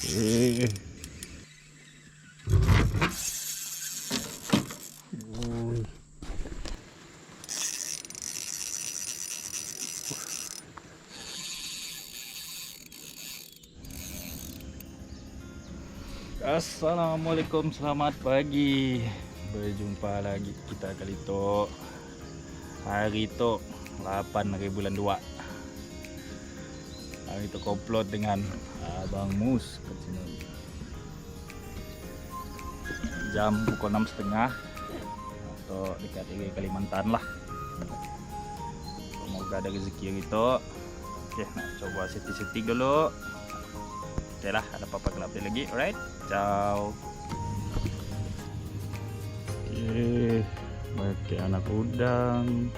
Eh. Assalamualaikum, selamat pagi. Berjumpa lagi kita kali tu. Hari tu 8 hari bulan 2. Hari tu komplot dengan Abang Mus kat sini. Jam pukul 6.30 atau dekat area Kalimantan lah. Semoga ada rezeki hari tu. Okey, nak coba setting-setting dulu. Okey lah, ada apa-apa kena update lagi. Alright, ciao. Okey, pakai anak udang,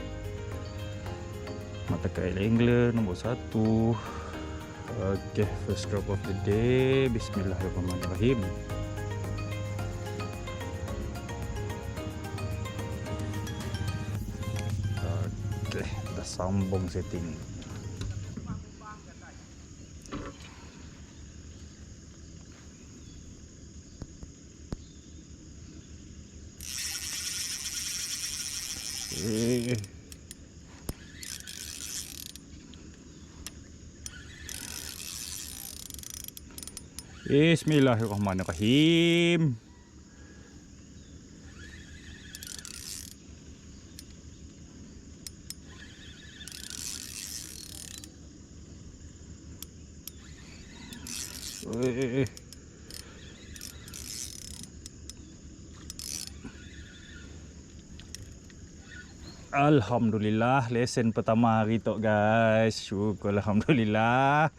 mata kail angler nombor 1. Okey, first crop of the day. Bismillahirrahmanirrahim. Okey, kita sambung setting. Bismillahirrahmanirrahim. Alhamdulillah, lesen pertama hari tu guys. Syukur alhamdulillah.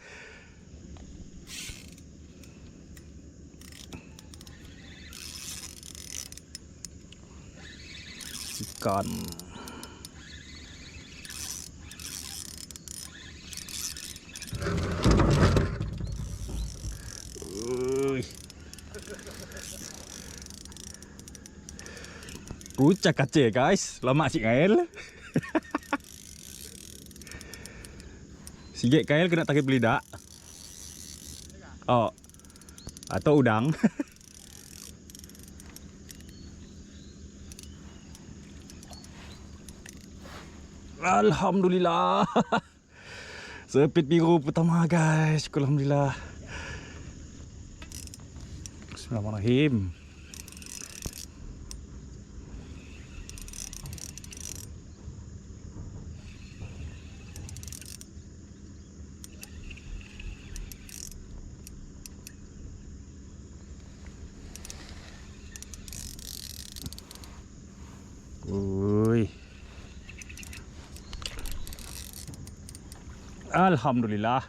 Ikan. Pucak kaca guys. Lama si kail. Sikit kail kena tarik pelidak. Oh. Atau udang. Alhamdulillah. Sepit biru pertama guys. Alhamdulillah. Bismillahirrahmanirrahim. Ui. Alhamdulillah.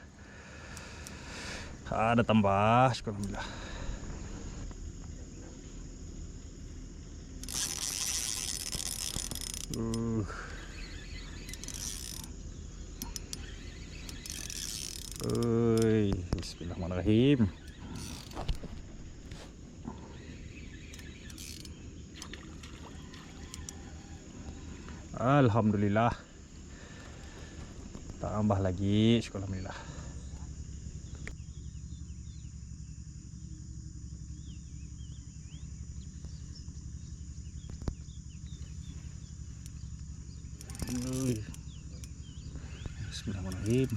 Ada tambah, alhamdulillah. Ui, bismillahirrahmanirrahim. Alhamdulillah. Tambah lagi, syukur alhamdulillah. Bismillahirrahmanirrahim.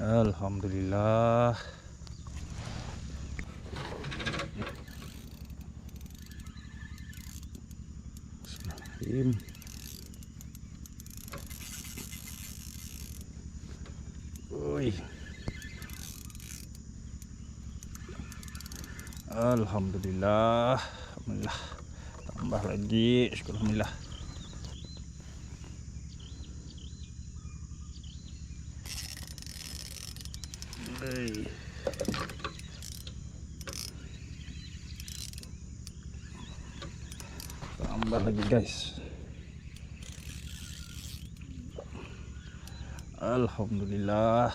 Alhamdulillah. Bismillahirrahmanirrahim. Ui. Alhamdulillah. Alhamdulillah. Tambah lagi, syukur alhamdulillah. Tambah lagi guys. Alhamdulillah.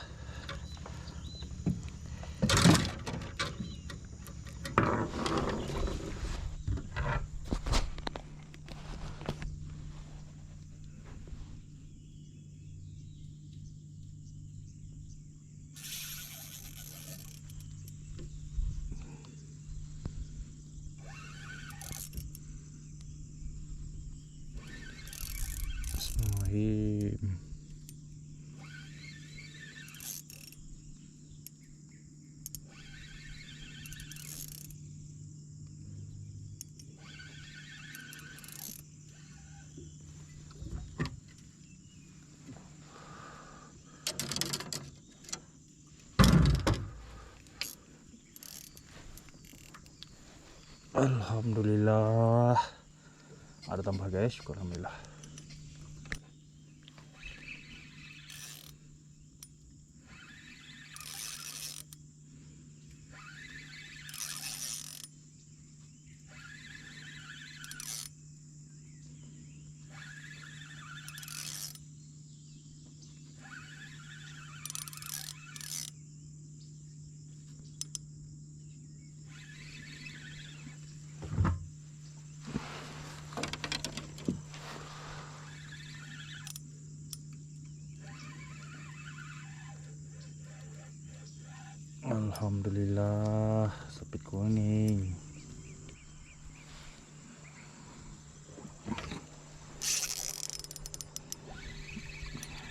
Alhamdulillah ada tambah guys, syukur alhamdulillah. Alhamdulillah sapit kuning.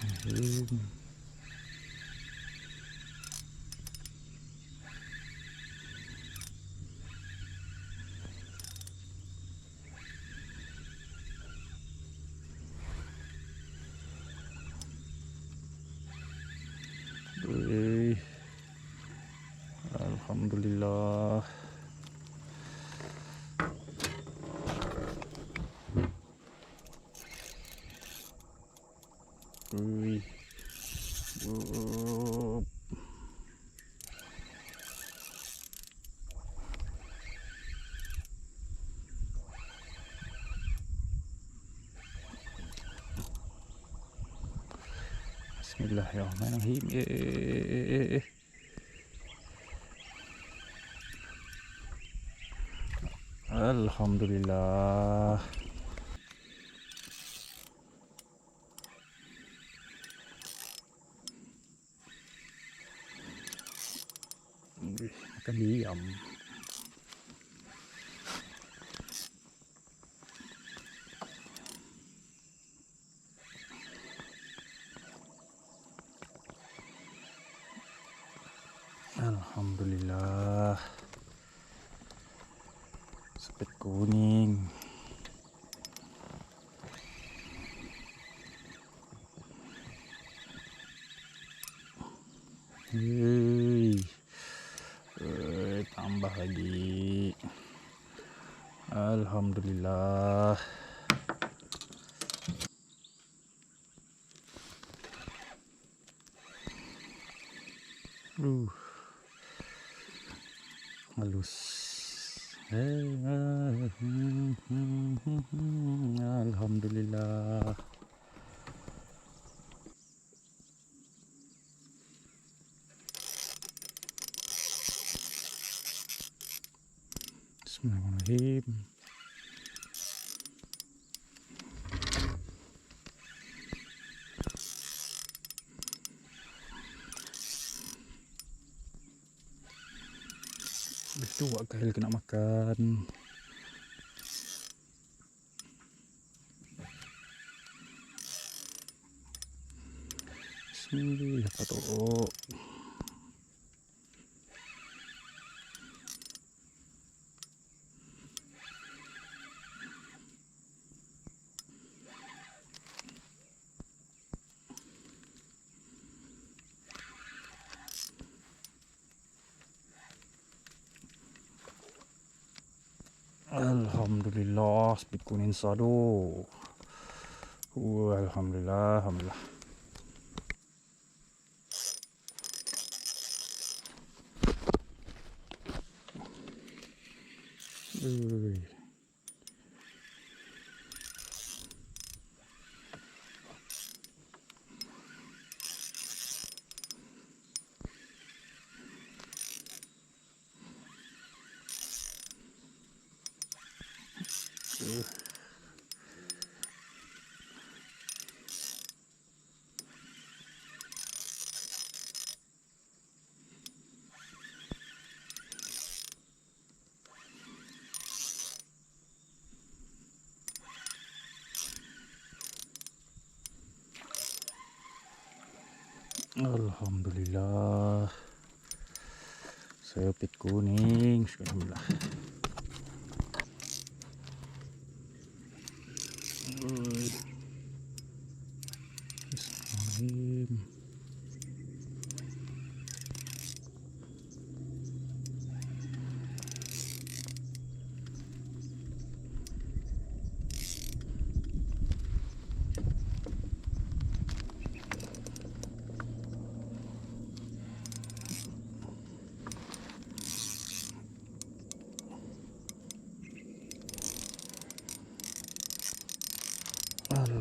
Alhamdulillah. Bismillahirrahmanirrahim. Alhamdulillah. Makan diam. Alhamdulillah. Sapit kuning. Tambah lagi. Alhamdulillah. Halus. Alhamdulillah. Bismillahirrahmanirrahim. Itu wak kahil kena makan. Bismillah patok. Alhamdulillah, speed kuning sado. Alhamdulillah, alhamdulillah. Alhamdulillah. Sapit kuning, alhamdulillah. Bismillahirrahmanirrahim.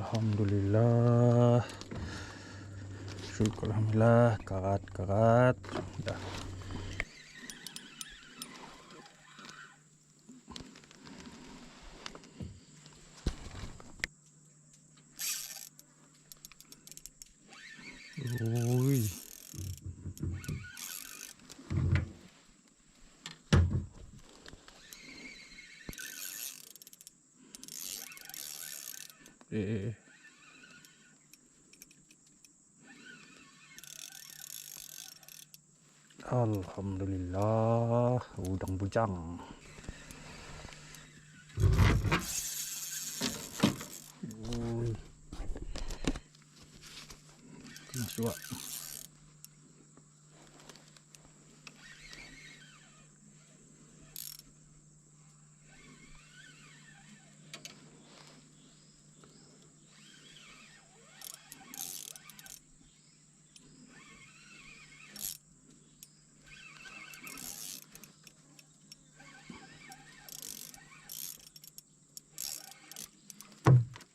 Alhamdulillah. Syukur alhamdulillah. Karat dah. Ui. Alhamdulillah, udang bujang. Ui. Masuk.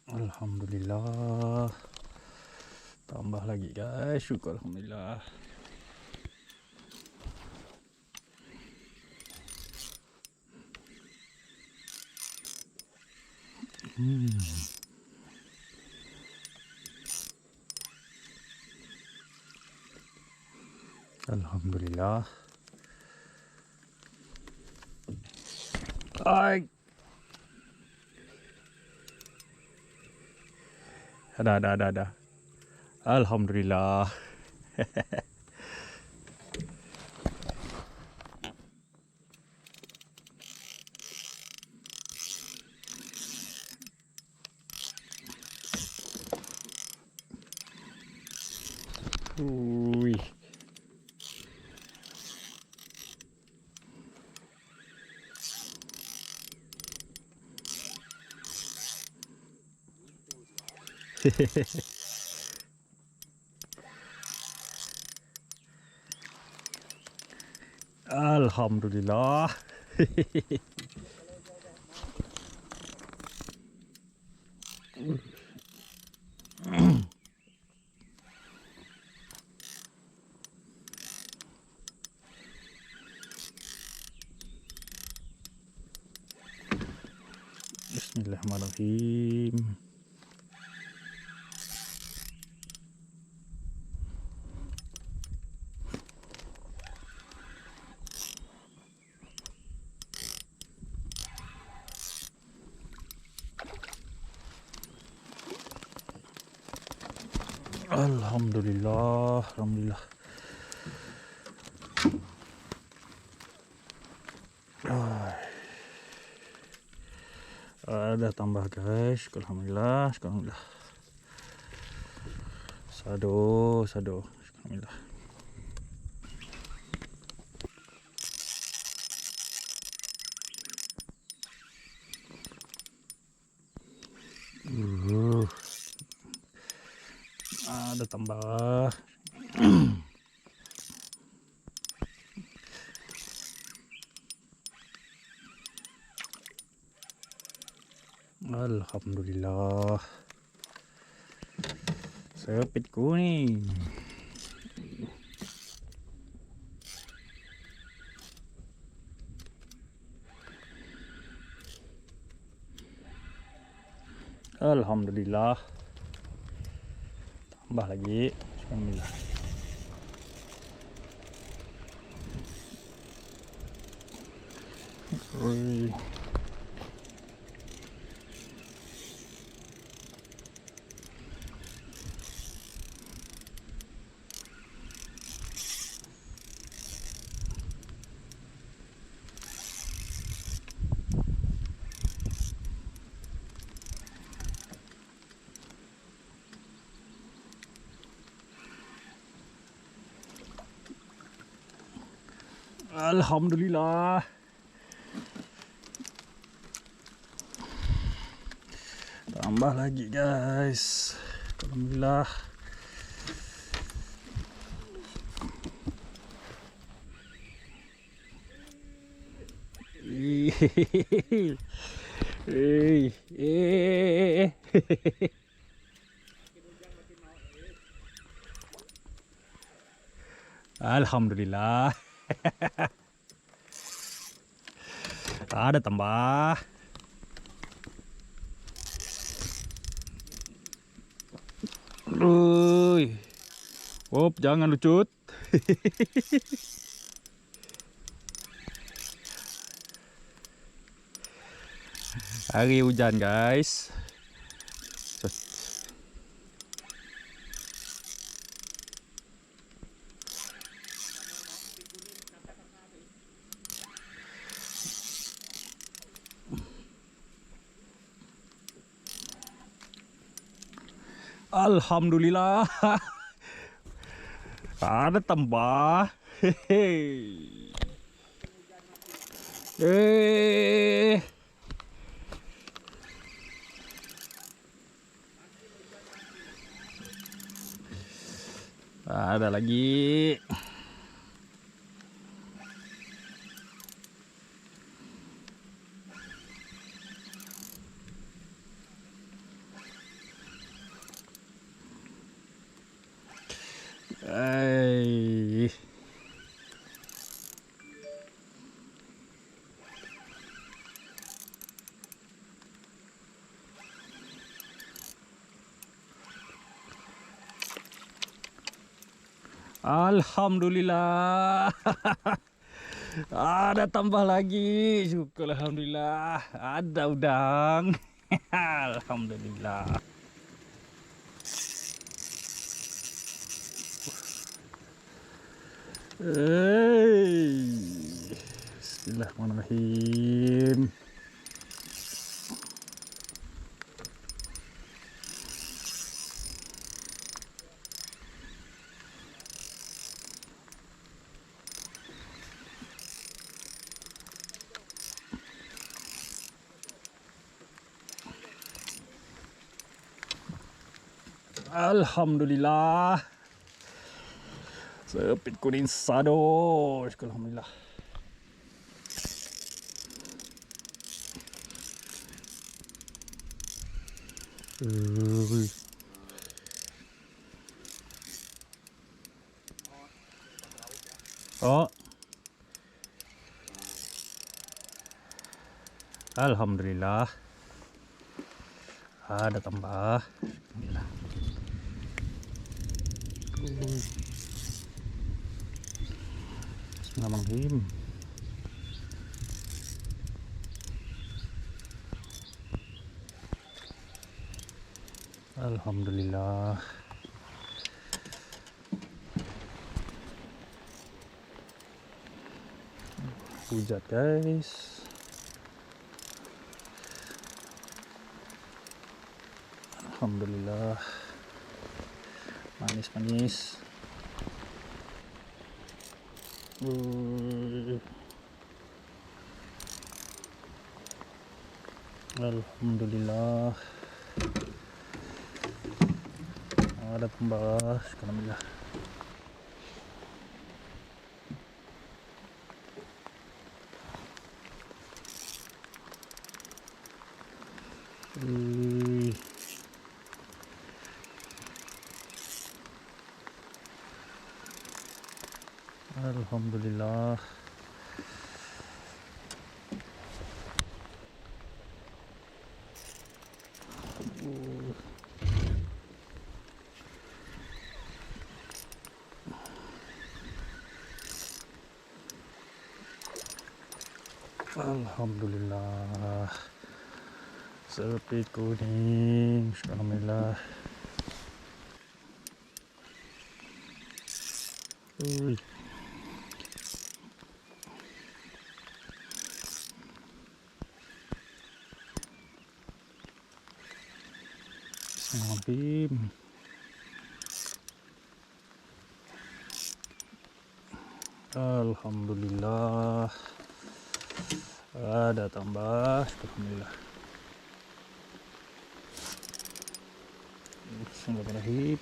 Alhamdulillah. Tambah lagi guys, syukur alhamdulillah. Alhamdulillah. Ay. Ada. Alhamdulillah. Ui. Alhamdulillah. Bismillahirrahmanirrahim. Alhamdulillah, alhamdulillah. Ada tambah guys, alhamdulillah, alhamdulillah. Sado, alhamdulillah. Ada tambah. Alhamdulillah. Sepit kuning. Alhamdulillah. Tambah lagi. Bismillah. Ui. Alhamdulillah. Tambah lagi guys. Alhamdulillah. Alhamdulillah. Ada tambah. Uy. Wop, jangan lucut. Hari hujan, guys. Alhamdulillah. Ada tambah. Hehehe. Ada lagi. Ay. Alhamdulillah. Ada tambah lagi. Syukur alhamdulillah. Ada udang. Alhamdulillah. Bismillahirrahmanirrahim. Alhamdulillah. Sepit kuning sado. Alhamdulillah. Oh. Alhamdulillah. Ada tambah. Bismillahirrahmanirrahim. Alhamdulillah. Hujan, guys. Alhamdulillah. Manis-manis. Alhamdulillah. Ada tambah. Alhamdulillah. Alhamdulillah. Alhamdulillah. Sepit kuning. Alhamdulillah. Bismillahirrahmanirrahim. Alhamdulillah. Ada tambah. Alhamdulillah. Bismillahirrahmanirrahim.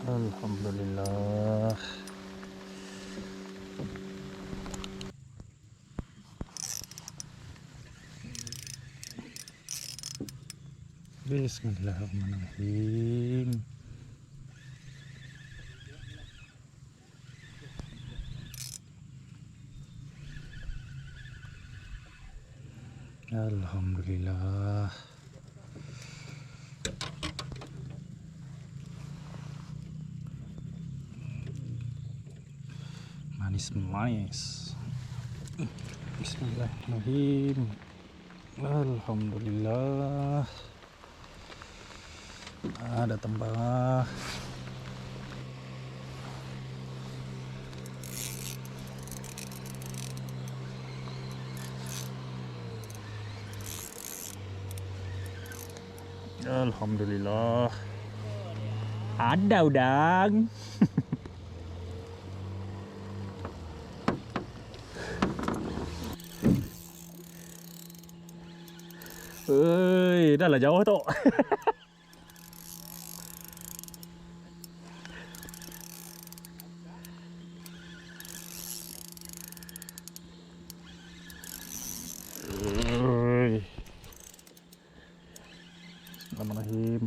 Alhamdulillah. Bismillahirrahmanirrahim. Alhamdulillah. Manis-manis. Bismillahirrahmanirrahim. Alhamdulillah. Ada tambah. Alhamdulillah. Ada udang. Dah lah jauh tu. Bismillahirrahmanirrahim.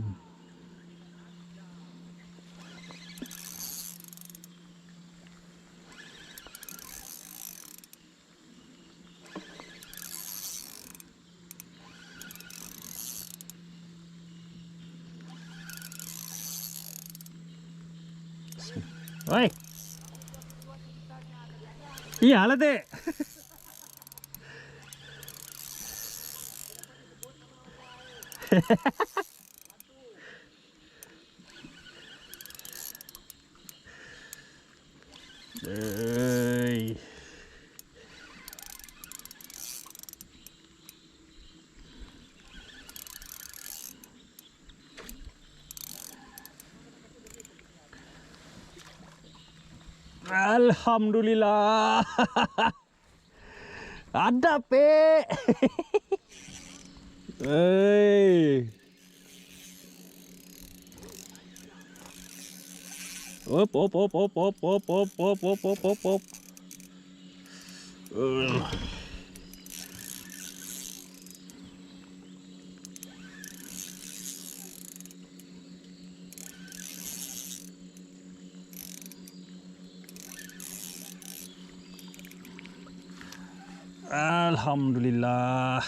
Oi. Iyalah dek. Hey. Alhamdulillah. Ada pe. Hey. Op. Alhamdulillah.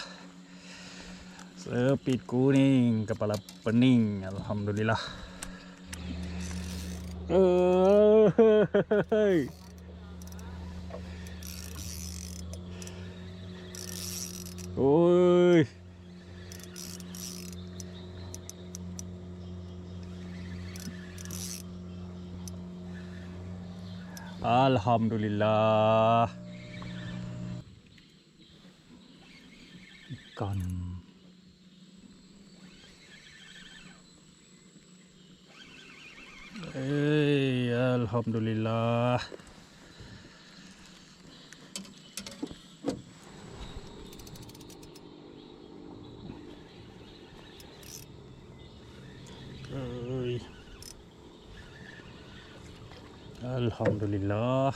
Sepit kuning, kepala pening. Alhamdulillah. Oi. Alhamdulillah. Ikan. Alhamdulillah. Alhamdulillah.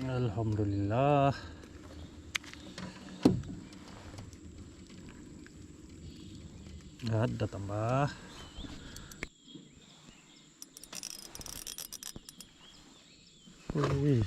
Alhamdulillah. Ada tambah. Wih.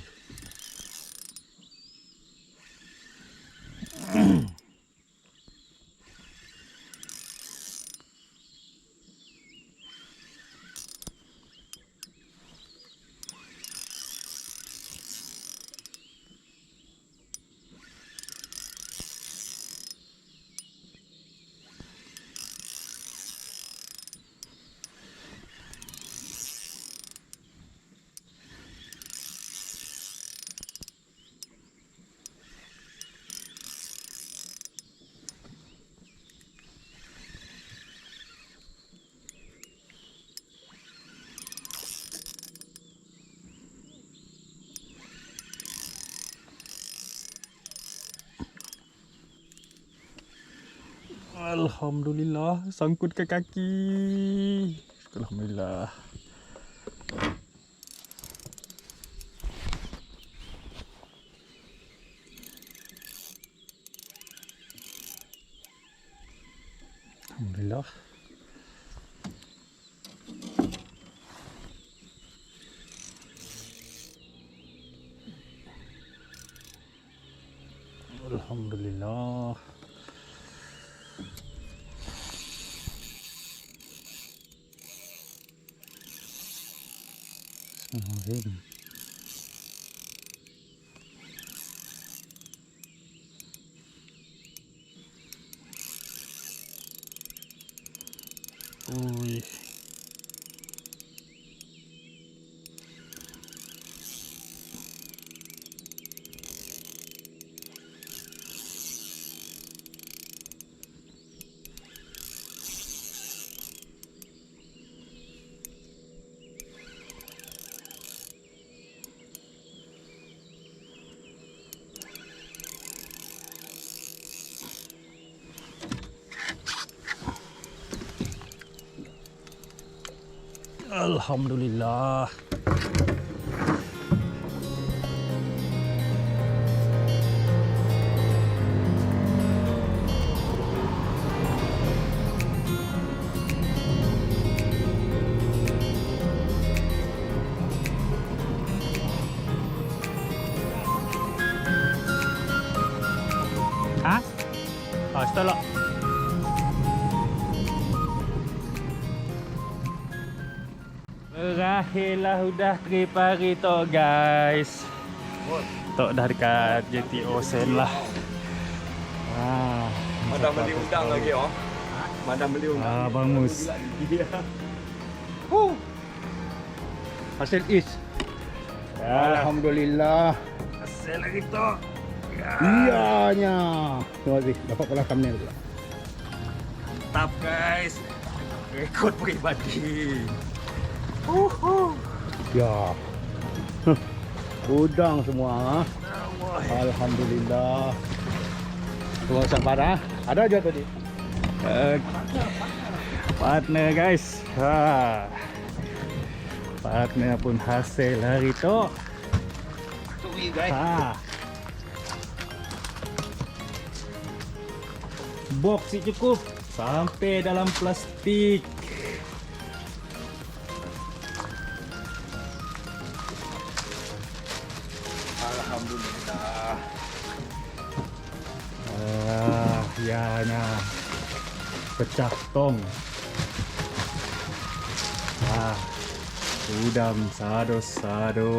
Alhamdulillah, sangkut ke kaki. Alhamdulillah. Alhamdulillah. Alhamdulillah. Bismillahirrahmanirrahim. Ui. Alhamdulillah. Hah? Oh, stop. Berakhirlah udah trip hari tu guys. Tok dah dekat JTO Sen lah. Madam beli undang lagi oh. Madam beli undang. Bangus. Hasil is. Alhamdulillah. Hasil lagi tu. Iyanya. Terima kasih. Dapat pula thumbnail pula. Mantap guys. Rekod peribadi. Ya. Udang semua. Alhamdulillah. Semua sabar ah. Ada aja tadi. Partner guys. Partner pun hasil hari tu. Box si cukup sampai dalam plastik. Alhamdulillah. Ya nah. Pecah tong. Udang sado-sado.